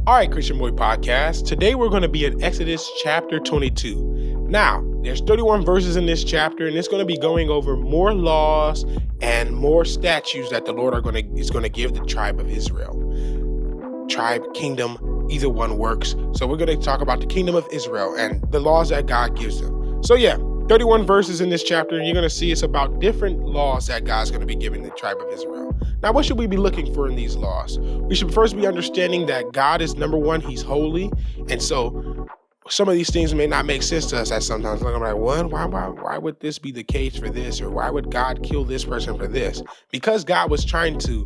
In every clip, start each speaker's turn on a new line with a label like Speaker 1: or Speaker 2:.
Speaker 1: All right, Christian Boy Podcast. Today we're going to be in Exodus chapter 22. Now, there's 31 verses in this chapter, and it's going to be going over more laws and more statutes that the Lord is going to give the tribe of Israel. Tribe, kingdom, either one works. So we're going to talk about the kingdom of Israel and the laws that God gives them. So yeah, 31 verses in this chapter, and you're going to see it's about different laws that God's going to be giving the tribe of Israel. Now, what should we be looking for in these laws? We should first be understanding that God is number one, he's holy. And so some of these things may not make sense to us at sometimes. Like, I'm like, what? Why would this be the case for this? Or why would God kill this person for this? Because God was trying to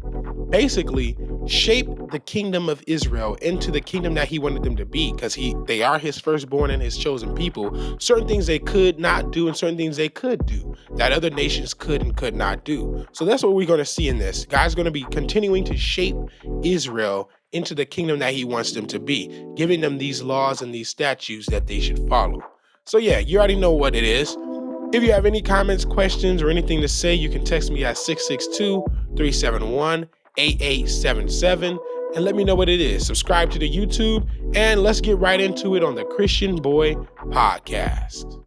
Speaker 1: basically shape the kingdom of Israel into the kingdom that he wanted them to be, because they are his firstborn and his chosen people. Certain things they could not do and certain things they could do that other nations could and could not do. So that's what we're going to see in this. God's going to be continuing to shape Israel into the kingdom that he wants them to be, giving them these laws and these statutes that they should follow. So yeah, you already know what it is. If you have any comments, questions, or anything to say, you can text me at 662-371-8877 and let me know what it is. Subscribe to the YouTube, and let's get right into it on the Christian Boy Podcast.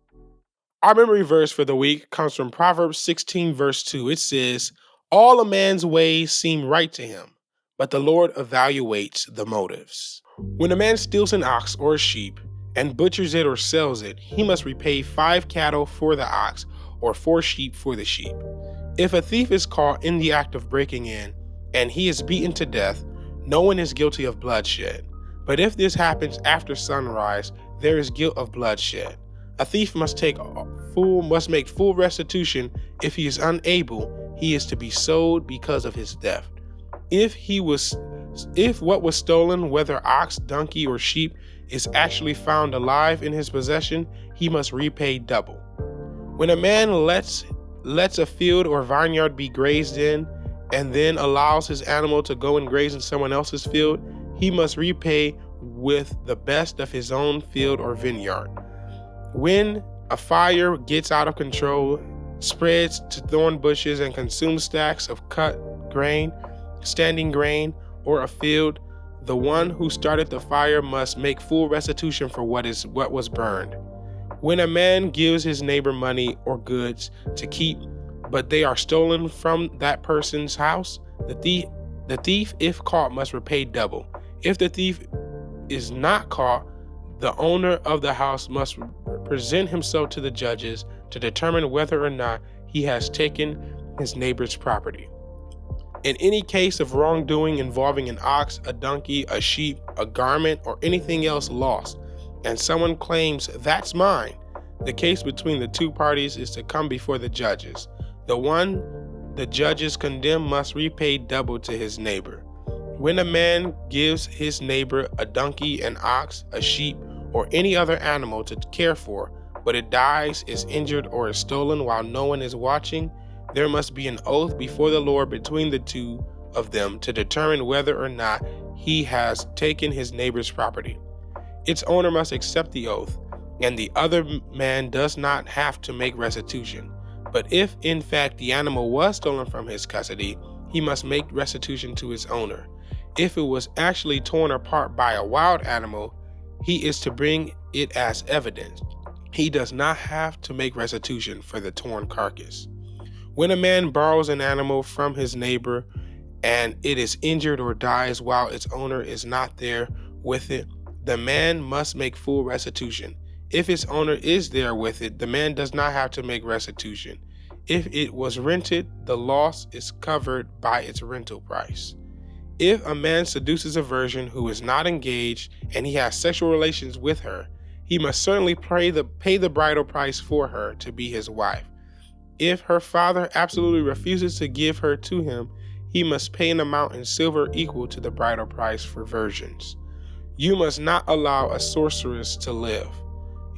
Speaker 1: Our memory verse for the week comes from Proverbs 16, verse 2. It says, "All a man's ways seem right to him, but the Lord evaluates the motives." When a man steals an ox or a sheep and butchers it or sells it, he must repay 5 cattle for the ox or 4 sheep for the sheep. If a thief is caught in the act of breaking in and he is beaten to death, no one is guilty of bloodshed. But if this happens after sunrise, there is guilt of bloodshed. A thief must make full restitution. If he is unable, he is to be sold because of his theft. If what was stolen, whether ox, donkey, or sheep, is actually found alive in his possession, he must repay double. When a man lets a field or vineyard be grazed in, and then allows his animal to go and graze in someone else's field, he must repay with the best of his own field or vineyard. When a fire gets out of control, spreads to thorn bushes, and consumes stacks of cut grain, standing grain, or a field, the one who started the fire must make full restitution for what was burned. When a man gives his neighbor money or goods to keep, but they are stolen from that person's house, the thief, if caught, must repay double. If the thief is not caught, the owner of the house must present himself to the judges to determine whether or not he has taken his neighbor's property. In any case of wrongdoing involving an ox, a donkey, a sheep, a garment, or anything else lost, and someone claims, "That's mine," the case between the two parties is to come before the judges. The one the judges condemn must repay double to his neighbor. When a man gives his neighbor a donkey, an ox, a sheep, or any other animal to care for, but it dies, is injured, or is stolen while no one is watching, there must be an oath before the Lord between the two of them to determine whether or not he has taken his neighbor's property. Its owner must accept the oath, and the other man does not have to make restitution. But if, in fact, the animal was stolen from his custody, he must make restitution to its owner. If it was actually torn apart by a wild animal, he is to bring it as evidence. He does not have to make restitution for the torn carcass. When a man borrows an animal from his neighbor and it is injured or dies while its owner is not there with it, the man must make full restitution. If its owner is there with it, the man does not have to make restitution. If it was rented, the loss is covered by its rental price. If a man seduces a virgin who is not engaged and he has sexual relations with her, he must certainly pay the bridal price for her to be his wife. If her father absolutely refuses to give her to him, he must pay an amount in silver equal to the bridal price for virgins. You must not allow a sorceress to live.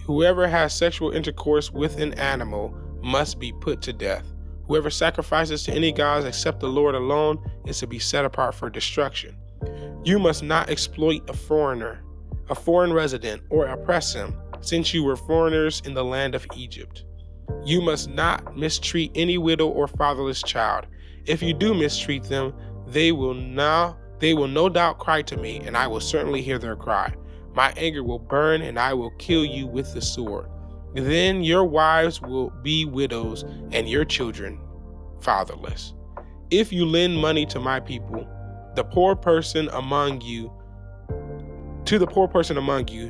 Speaker 1: Whoever has sexual intercourse with an animal must be put to death. Whoever sacrifices to any gods except the Lord alone is to be set apart for destruction. You must not exploit a foreign resident, or oppress him, since you were foreigners in the land of Egypt. You must not mistreat any widow or fatherless child. If you do mistreat them, they will now They will no doubt cry to me, and I will certainly hear their cry. My anger will burn, and I will kill you with the sword. Then your wives will be widows, and your children fatherless. If you lend money to my people, the poor person among you,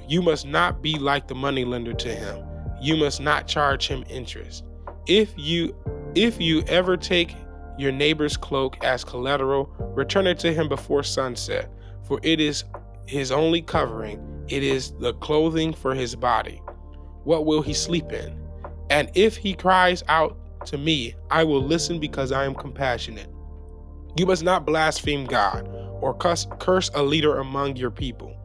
Speaker 1: you must not be like the moneylender to him. You must not charge him interest. If you ever take your neighbor's cloak as collateral, return it to him before sunset, for it is his only covering. It is the clothing for his body. What will he sleep in? And if he cries out to me, I will listen because I am compassionate. You must not blaspheme God or curse a leader among your people.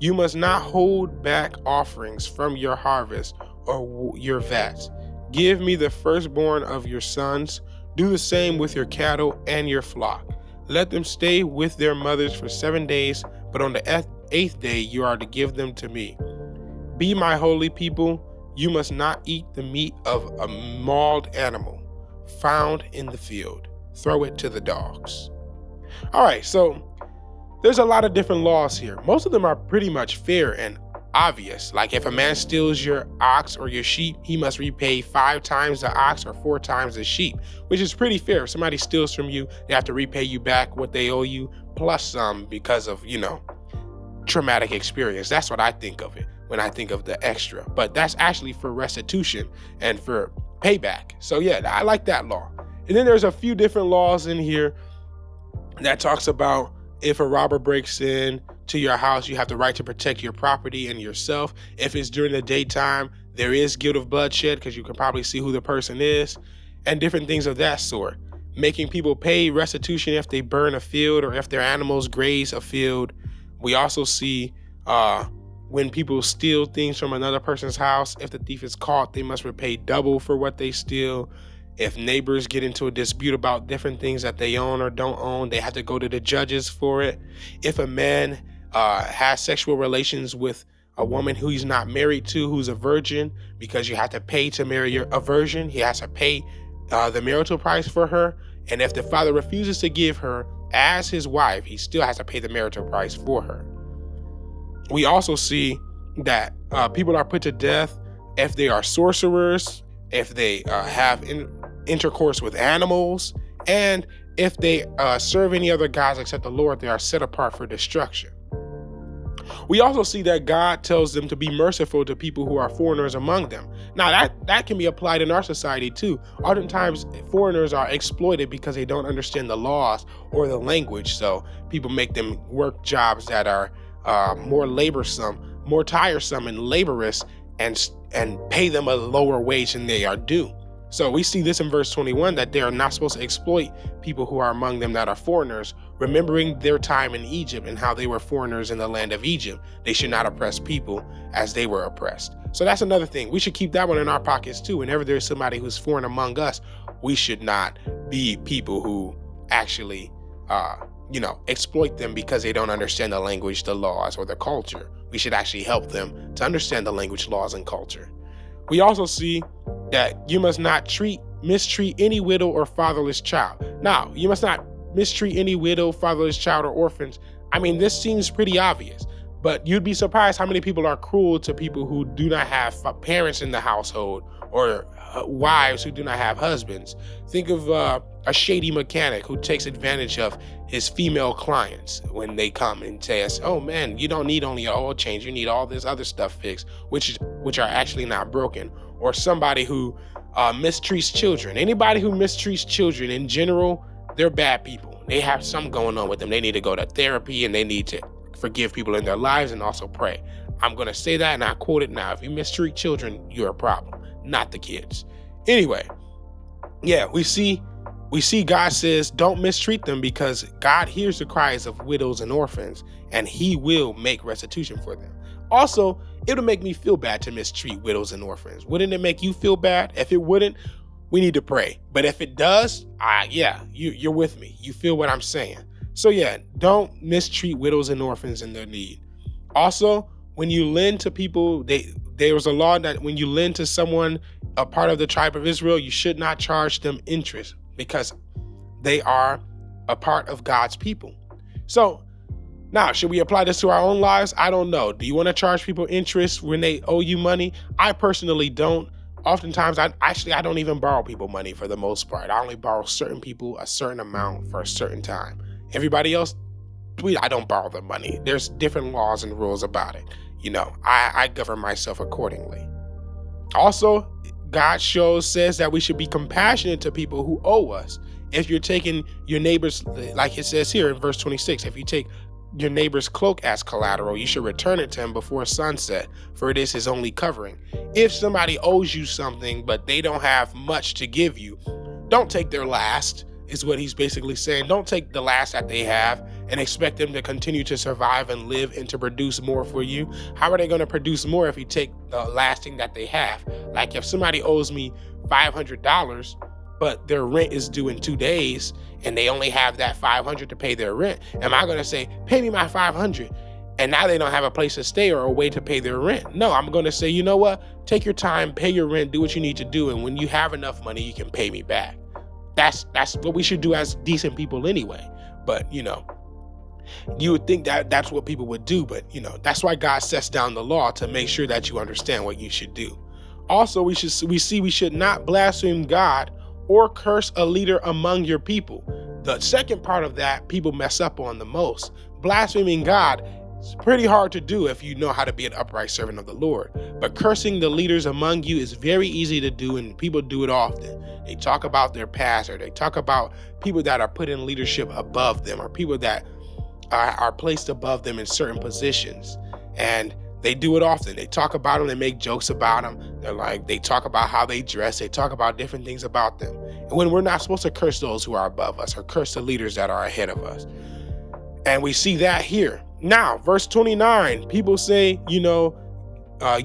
Speaker 1: You must not hold back offerings from your harvest or your vats. Give me the firstborn of your sons. Do the same with your cattle and your flock. Let them stay with their mothers for 7 days, but on the eighth day you are to give them to me. Be my holy people. You must not eat the meat of a mauled animal found in the field. Throw it to the dogs. All right, so there's a lot of different laws here. Most of them are pretty much fair and obvious. Like if a man steals your ox or your sheep, he must repay 5 times the ox or 4 times the sheep, which is pretty fair. If somebody steals from you, they have to repay you back what they owe you, plus some because of, traumatic experience. That's what I think of it when I think of the extra. But that's actually for restitution and for payback. So yeah, I like that law. And then there's a few different laws in here that talks about if a robber breaks in to your house, you have the right to protect your property and yourself. If it's during the daytime, there is guilt of bloodshed because you can probably see who the person is and different things of that sort. Making people pay restitution if they burn a field or if their animals graze a field. We also see when people steal things from another person's house, if the thief is caught, they must repay double for what they steal. If neighbors get into a dispute about different things that they own or don't own, they have to go to the judges for it. If a man has sexual relations with a woman who he's not married to, who's a virgin, because you have to pay to marry a virgin, he has to pay the marital price for her. And if the father refuses to give her as his wife, he still has to pay the marital price for her. We also see that people are put to death if they are sorcerers, if they have intercourse with animals, and if they serve any other gods except the Lord, they are set apart for destruction. We also see that God tells them to be merciful to people who are foreigners among them. Now that can be applied in our society too. Oftentimes foreigners are exploited because they don't understand the laws or the language. So people make them work jobs that are more laborsome, more tiresome and laborious, and pay them a lower wage than they are due. So we see this in verse 21, that they are not supposed to exploit people who are among them that are foreigners, remembering their time in Egypt and how they were foreigners in the land of Egypt. They should not oppress people as they were oppressed. So that's another thing. We should keep that one in our pockets too. Whenever there's somebody who's foreign among us, we should not be people who actually, exploit them because they don't understand the language, the laws, or the culture. We should actually help them to understand the language, laws, and culture. We also see that you must not mistreat any widow or fatherless child. Now, you must not mistreat any widow, fatherless child, or orphans. I mean, this seems pretty obvious, but you'd be surprised how many people are cruel to people who do not have parents in the household or wives who do not have husbands. Think of a shady mechanic who takes advantage of his female clients when they come and say, oh man, you don't need only an oil change, you need all this other stuff fixed, which are actually not broken. Or somebody who mistreats children. Anybody who mistreats children in general, they're bad people. They have something going on with them. They need to go to therapy and they need to forgive people in their lives and also pray. I'm going to say that and I quote it now. If you mistreat children, you're a problem, not the kids. Anyway, yeah, we see God says don't mistreat them because God hears the cries of widows and orphans and he will make restitution for them. Also, it'll make me feel bad to mistreat widows and orphans. Wouldn't it make you feel bad? If it wouldn't, we need to pray. But if it does, you're with me. You feel what I'm saying. So yeah, don't mistreat widows and orphans in their need. Also, when you lend to people, there was a law that when you lend to someone, a part of the tribe of Israel, you should not charge them interest because they are a part of God's people. So now, should we apply this to our own lives? I don't know. Do you want to charge people interest when they owe you money? I personally don't. Oftentimes, I don't even borrow people money for the most part. I only borrow certain people a certain amount for a certain time. Everybody else, I don't borrow their money. There's different laws and rules about it. I govern myself accordingly. Also, God says that we should be compassionate to people who owe us. If you're taking your neighbor's, like it says here in verse 26, if you take your neighbor's cloak as collateral, you should return it to him before sunset, for it is his only covering. If somebody owes you something, but they don't have much to give you, don't take their last, is what he's basically saying. Don't take the last that they have and expect them to continue to survive and live and to produce more for you. How are they going to produce more if you take the last thing that they have? Like if somebody owes me $500, but their rent is due in 2 days and they only have that $500 to pay their rent, am I going to say, pay me my $500? And now they don't have a place to stay or a way to pay their rent. No, I'm going to say, you know what? Take your time, pay your rent, do what you need to do. And when you have enough money, you can pay me back. That's what we should do as decent people anyway. But, you would think that that's what people would do. But, that's why God sets down the law, to make sure that you understand what you should do. Also, we should not blaspheme God or curse a leader among your people. The second part of that, people mess up on the most. Blaspheming God is pretty hard to do if you know how to be an upright servant of the Lord. But cursing the leaders among you is very easy to do, and people do it often. They talk about their pastor. They talk about people that are put in leadership above them, or people that are placed above them in certain positions. And they do it often. They talk about them. They make jokes about them. They talk about how they dress. They talk about different things about them. And when we're not supposed to curse those who are above us, or curse the leaders that are ahead of us. And we see that here. Now, verse 29, people say, you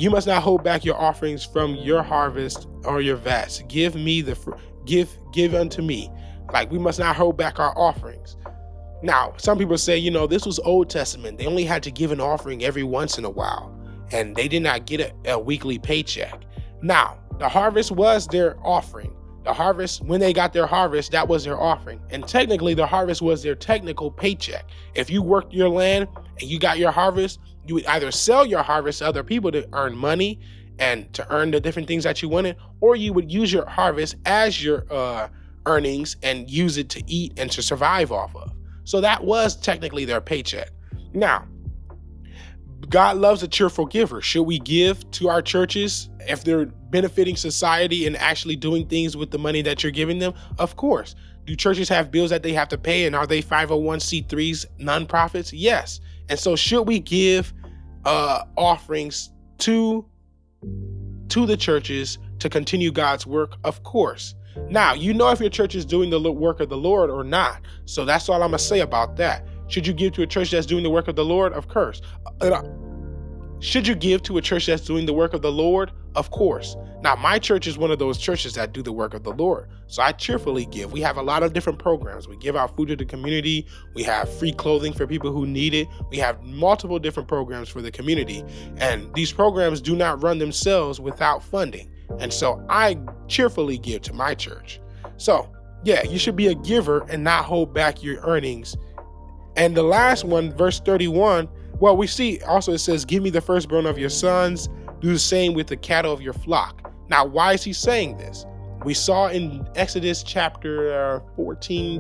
Speaker 1: must not hold back your offerings from your harvest or your vats. Give unto me. Like, we must not hold back our offerings. Now, some people say, this was Old Testament. They only had to give an offering every once in a while, and they did not get a weekly paycheck. Now, the harvest was their offering. The harvest, when they got their harvest, that was their offering. And technically, the harvest was their technical paycheck. If you worked your land and you got your harvest, you would either sell your harvest to other people to earn money and to earn the different things that you wanted, or you would use your harvest as your earnings and use it to eat and to survive off of. So that was technically their paycheck. Now, God loves a cheerful giver. Should we give to our churches if they're benefiting society and actually doing things with the money that you're giving them? Of course. Do churches have bills that they have to pay, and are they 501c3s, nonprofits? Yes. And so should we give offerings to the churches to continue God's work? Of course. Now, if your church is doing the work of the Lord or not. So that's all I'm going to say about that. Should you give to a church that's doing the work of the Lord? Of course. Should you give to a church that's doing the work of the Lord? Of course. Now, my church is one of those churches that do the work of the Lord. So I cheerfully give. We have a lot of different programs. We give out food to the community. We have free clothing for people who need it. We have multiple different programs for the community. And these programs do not run themselves without funding. And so I cheerfully give to my church. So, yeah, you should be a giver and not hold back your earnings. And the last one, verse 31, well, we see also it says, give me the firstborn of your sons. Do the same with the cattle of your flock. Now, why is he saying this? We saw in Exodus chapter 14,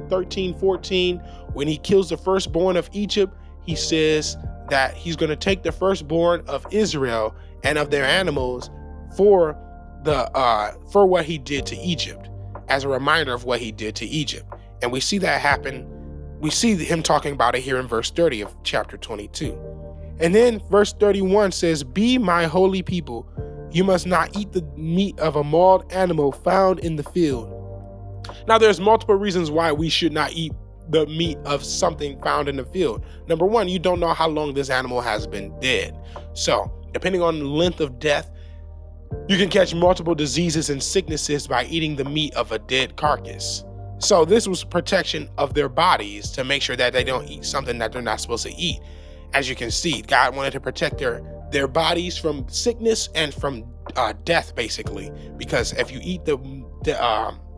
Speaker 1: when he kills the firstborn of Egypt, he says that he's going to take the firstborn of Israel and of their animals for what he did to Egypt, as a reminder of what he did to Egypt. And we see that happen. We see him talking about it here in verse 30 of chapter 22. And then verse 31 says, be my holy people. You must not eat the meat of a mauled animal found in the field. Now, there's multiple reasons why we should not eat the meat of something found in the field. Number one, you don't know how long this animal has been dead. So depending on the length of death, you can catch multiple diseases and sicknesses by eating the meat of a dead carcass. So this was protection of their bodies to make sure that they don't eat something that they're not supposed to eat. As you can see, God wanted to protect their bodies from sickness and from death, basically. Because if you eat the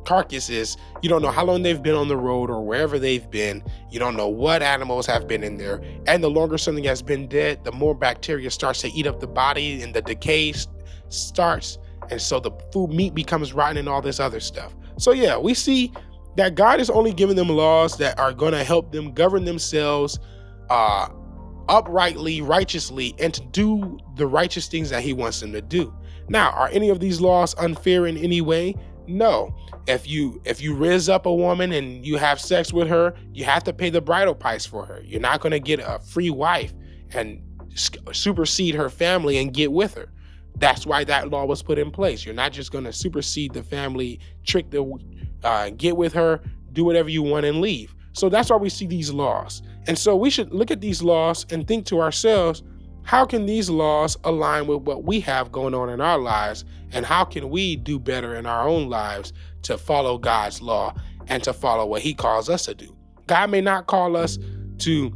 Speaker 1: carcasses. You don't know how long they've been on the road or wherever they've been. You don't know what animals have been in there. And the longer something has been dead, the more bacteria starts to eat up the body and the decay starts. And so the meat becomes rotten and all this other stuff. So yeah, we see that God is only giving them laws that are going to help them govern themselves uprightly, righteously, and to do the righteous things that he wants them to do. Now, are any of these laws unfair in any way? No. If you raise up a woman and you have sex with her, you have to pay the bridal price for her. You're not going to get a free wife and supersede her family and get with her. That's why that law was put in place. You're not just going to supersede the family, get with her, do whatever you want and leave. So that's why we see these laws. And so we should look at these laws and think to ourselves, how can these laws align with what we have going on in our lives? And how can we do better in our own lives to follow God's law and to follow what he calls us to do? God may not call us to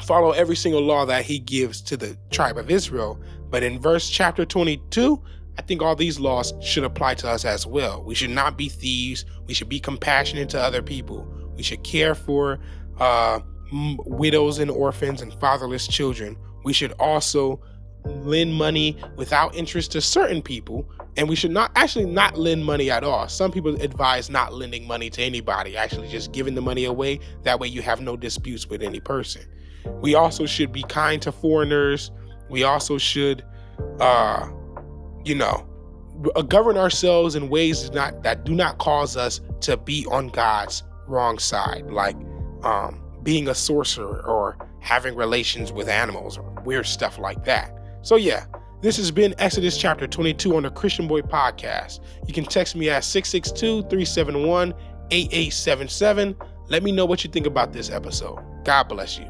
Speaker 1: follow every single law that he gives to the tribe of Israel, but in chapter 22, I think all these laws should apply to us as well. We should not be thieves. We should be compassionate to other people. We should care for widows and orphans and fatherless children. We should also lend money without interest to certain people, and we should not lend money at all. Some people advise not lending money to anybody, actually just giving the money away. That way you have no disputes with any person. We also should be kind to foreigners. We also should, govern ourselves in ways that do not cause us to be on God's wrong side, like being a sorcerer or having relations with animals or weird stuff like that. So yeah, this has been Exodus chapter 22 on the Christian Boy Podcast. You can text me at 662-371-8877. Let me know what you think about this episode. God bless you.